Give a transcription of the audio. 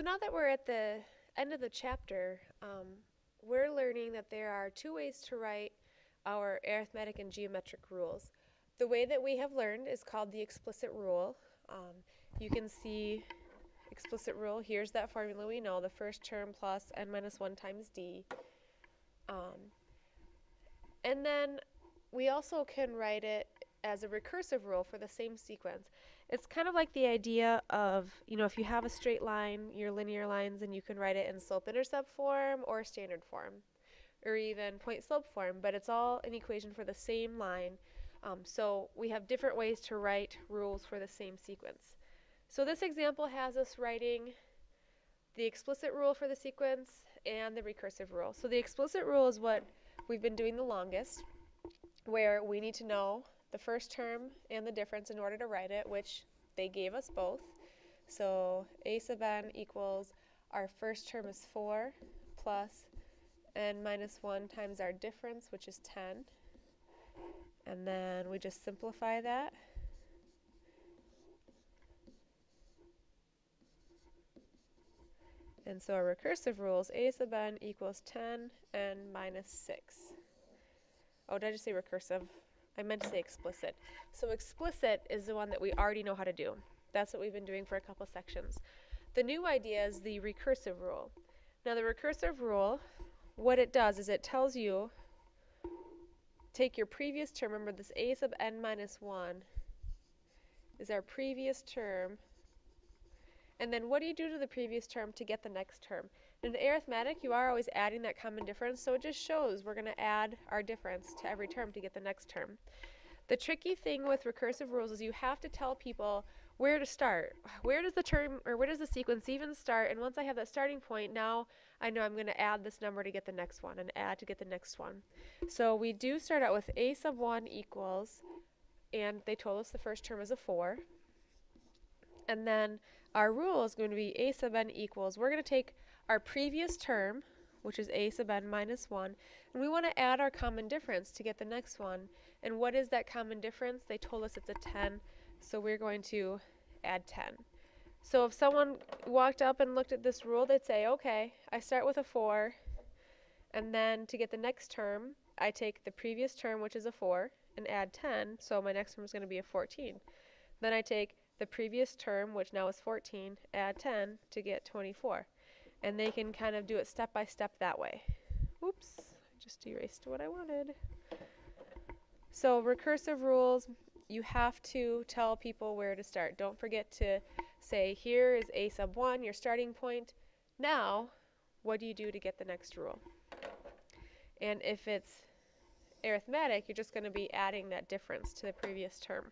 So now that we're at the end of the chapter, we're learning that there are two ways to write our arithmetic and geometric rules. The way that we have learned is called the explicit rule. You can see explicit rule. Here's that formula we know, the first term plus n minus 1 times d. And then we also can write it as a recursive rule for the same sequence. It's kind of like the idea of, if you have a straight line, your linear lines, and you can write it in slope-intercept form or standard form, or even point-slope form, but it's all an equation for the same line. So we have different ways to write rules for the same sequence. So this example has us writing the explicit rule for the sequence and the recursive rule. So the explicit rule is what we've been doing the longest, where we need to know the first term and the difference in order to write it, which they gave us both. So a sub n equals our first term is 4 plus n minus 1 times our difference, which is 10. And then we just simplify that. And so our recursive rule is a sub n equals 10 n minus 6. Oh, did I just say recursive? I meant to say explicit. So explicit is the one that we already know how to do. That's what we've been doing for a couple sections. The new idea is the recursive rule. Now the recursive rule, what it does is it tells you, take your previous term, remember this a sub n minus 1 is our previous term, and then what do you do to the previous term to get the next term? In arithmetic, you are always adding that common difference, so it just shows we're going to add our difference to every term to get the next term. The tricky thing with recursive rules is you have to tell people where to start. Where does the term, or where does the sequence even start? And once I have that starting point, now I know I'm going to add this number to get the next one, and add to get the next one. So we do start out with a sub 1 equals, and they told us the first term is a 4. And then our rule is going to be a sub n equals, we're going to take our previous term, which is a sub n minus 1, and we want to add our common difference to get the next one. And what is that common difference? They told us it's a 10, so we're going to add 10. So if someone walked up and looked at this rule, they'd say, okay, I start with a 4, and then to get the next term, I take the previous term, which is a 4, and add 10, so my next term is going to be a 14. Then I take the previous term, which now is 14, add 10 to get 24. And they can kind of do it step by step that way. Oops, I just erased what I wanted. So recursive rules, you have to tell people where to start. Don't forget to say, here is a sub 1, your starting point. Now, what do you do to get the next rule? And if it's arithmetic, you're just going to be adding that difference to the previous term.